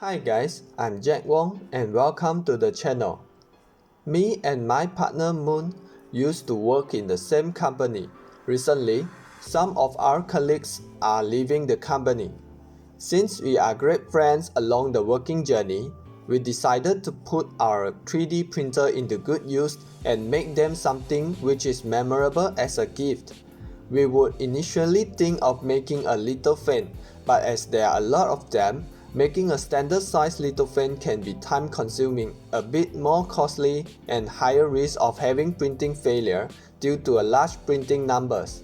Hi guys, I'm Jack Wong and welcome to the channel. Me and my partner Moon used to work in the same company. Recently, some of our colleagues are leaving the company. Since we are great friends along the working journey, we decided to put our 3D printer into good use and make them something which is memorable as a gift. We would initially think of making a lithophane, but as there are a lot of them, making a standard size lithophane can be time consuming, a bit more costly, and higher risk of having printing failure due to a large printing numbers.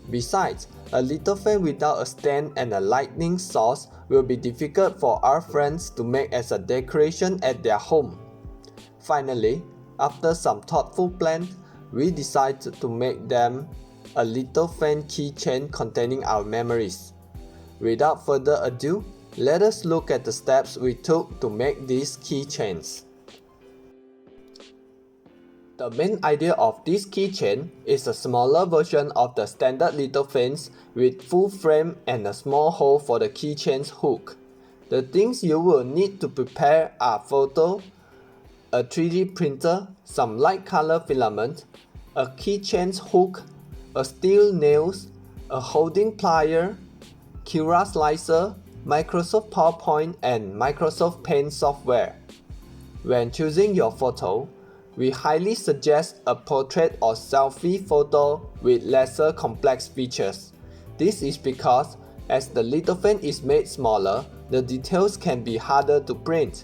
Besides, a lithophane without a stand and a lighting source will be difficult for our friends to make as a decoration at their home. Finally, after some thoughtful plans, we decided to make them a Lithophane keychain containing our memories. Without further ado, let us look at the steps we took to make these keychains. The main idea of this keychain is a smaller version of the standard lithophanes with full frame and a small hole for the keychain's hook. The things you will need to prepare are photo, a 3D printer, some light color filament, a keychain's hook, a steel nails, a holding plier, Cura slicer, Microsoft PowerPoint and Microsoft Paint software. When choosing your photo, we highly suggest a portrait or selfie photo with lesser complex features. This is because as the lithophane is made smaller, the details can be harder to print.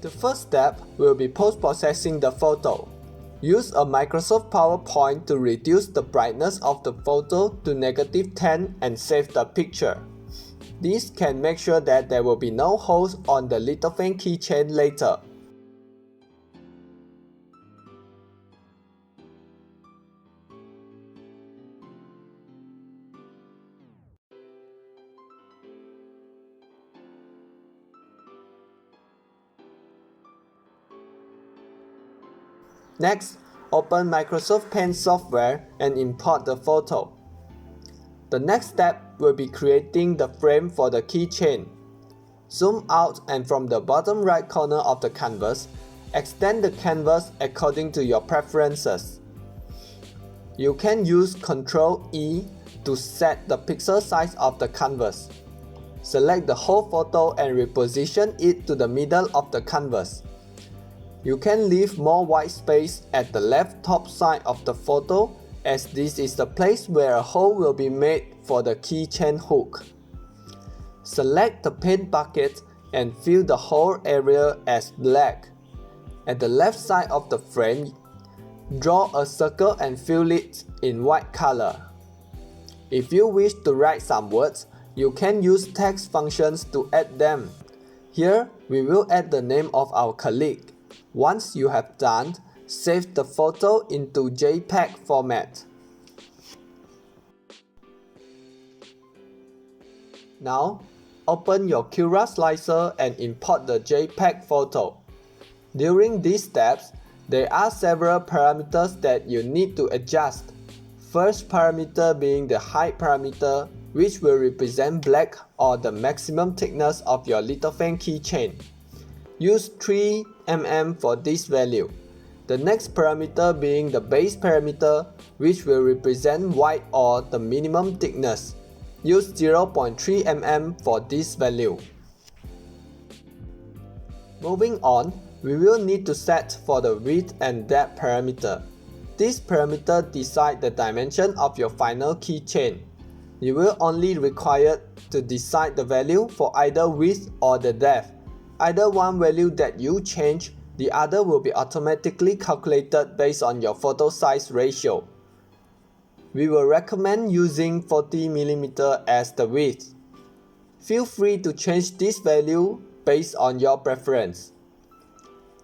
The first step will be post-processing the photo. Use a Microsoft PowerPoint to reduce the brightness of the photo to -10 and save the picture. This can make sure that there will be no holes on the Lithophane keychain later. Next, open Microsoft Paint software and import the photo. The next step will be creating the frame for the keychain. Zoom out and from the bottom right corner of the canvas, extend the canvas according to your preferences. You can use Ctrl E to set the pixel size of the canvas. Select the whole photo and reposition it to the middle of the canvas. You can leave more white space at the left top side of the photo as this is the place where a hole will be made for the keychain hook. Select the paint bucket and fill the whole area as black. At the left side of the frame, draw a circle and fill it in white color. If you wish to write some words, you can use text functions to add them. Here, we will add the name of our colleague. Once you have done, save the photo into JPEG format. Now, open your Cura slicer and import the JPEG photo. During these steps, there are several parameters that you need to adjust. First parameter being the height parameter, which will represent black or the maximum thickness of your Lithophane keychain. Use 3 mm for this value. The next parameter being the base parameter, which will represent white or the minimum thickness. Use 0.3 mm for this value. Moving on, we will need to set for the width and depth parameter. This parameter decides the dimension of your final keychain. You will only require to decide the value for either width or the depth. Either one value that you change, the other will be automatically calculated based on your photo size ratio. We will recommend using 40 mm as the width. Feel free to change this value based on your preference.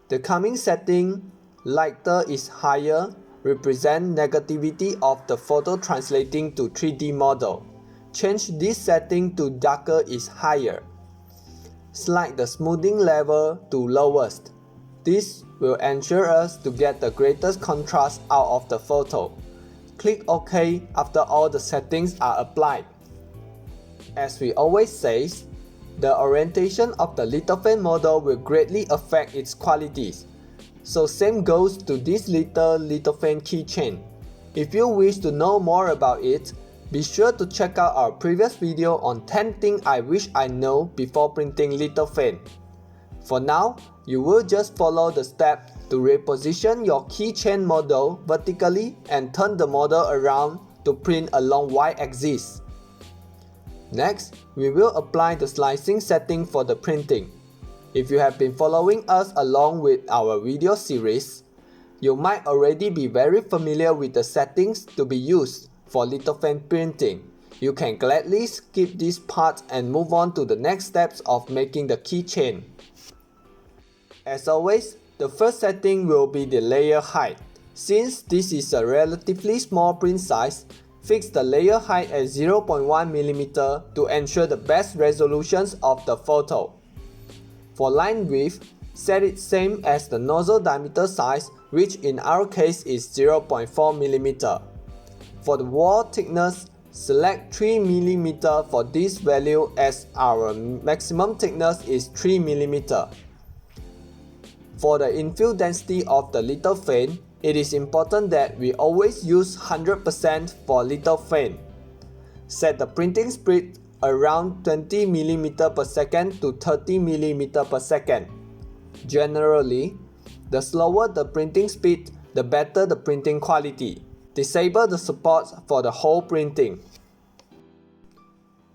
The coming setting, lighter is higher, represent negativity of the photo translating to 3D model. Change this setting to darker is higher. Slide the smoothing level to lowest. This will ensure us to get the greatest contrast out of the photo. click OK after all the settings are applied. As we always say, the orientation of the lithophane model will greatly affect its qualities. So same goes to this little lithophane keychain. If you wish to know more about it, be sure to check out our previous video on 10 things I wish I know before printing lithophane. For now, you will just follow the steps to reposition your keychain model vertically and turn the model around to print along y-axis. Next, we will apply the slicing setting for the printing. If you have been following us along with our video series, you might already be very familiar with the settings to be used for lithophane printing. You can gladly skip this part and move on to the next steps of making the keychain. As always, the first setting will be the layer height. Since this is a relatively small print size, fix the layer height at 0.1mm to ensure the best resolutions of the photo. For line width, set it same as the nozzle diameter size, which in our case is 0.4mm. For the wall thickness, select 3mm for this value as our maximum thickness is 3mm. For the infill density of the lithophane, it is important that we always use 100% for lithophane. Set the printing speed around 20mm per second to 30mm per second. Generally, the slower the printing speed, the better the printing quality. Disable the support for the whole printing.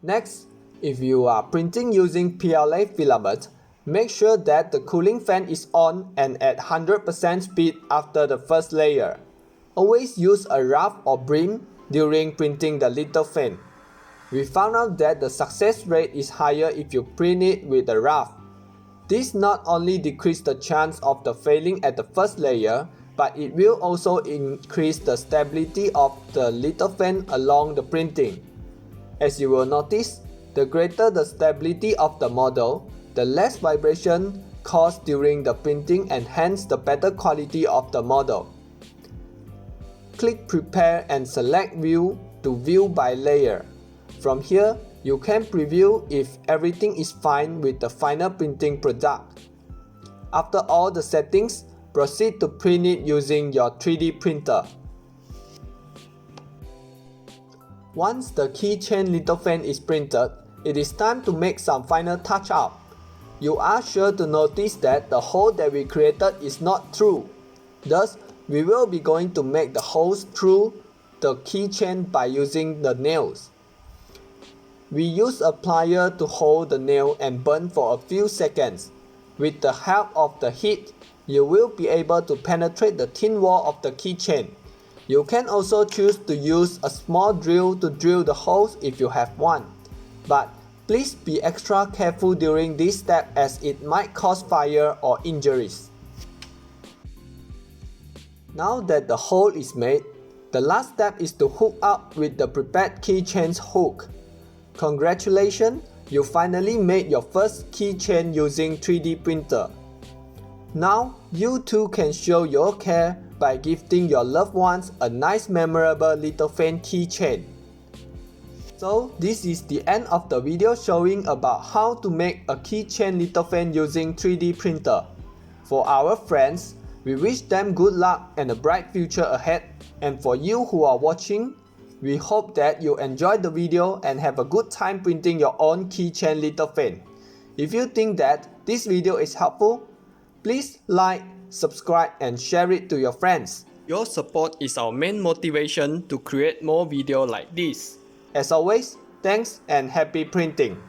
Next, if you are printing using PLA filament, make sure that the cooling fan is on and at 100% speed after the first layer. Always use a raft or brim during printing the lithophane. We found out that the success rate is higher if you print it with a raft. This not only decreases the chance of the failing at the first layer, but it will also increase the stability of the lithophane along the printing. As you will notice, the greater the stability of the model, the less vibration caused during the printing and hence the better quality of the model. Click Prepare and select View to view by layer. From here, you can preview if everything is fine with the final printing product. After all the settings, proceed to print it using your 3D printer. Once the keychain lithophane is printed, it is time to make some final touch-up. You are sure to notice that the hole that we created is not through. Thus, we will be going to make the holes through the keychain by using the nails. We use a plier to hold the nail and burn for a few seconds. With the help of the heat, you will be able to penetrate the thin wall of the keychain. You can also choose to use a small drill to drill the holes if you have one. But please be extra careful during this step as it might cause fire or injuries. Now that the hole is made, the last step is to hook up with the prepared keychain's hook. Congratulations, you finally made your first keychain using 3D printer. Now, you too can show your care by gifting your loved ones a nice memorable lithophane keychain. So, this is the end of the video showing about how to make a keychain lithophane using 3D printer. For our friends, we wish them good luck and a bright future ahead. And for you who are watching, we hope that you enjoyed the video and have a good time printing your own keychain lithophane. If you think that this video is helpful, please like, subscribe and share it to your friends. Your support is our main motivation to create more videos like this. As always, thanks and happy printing!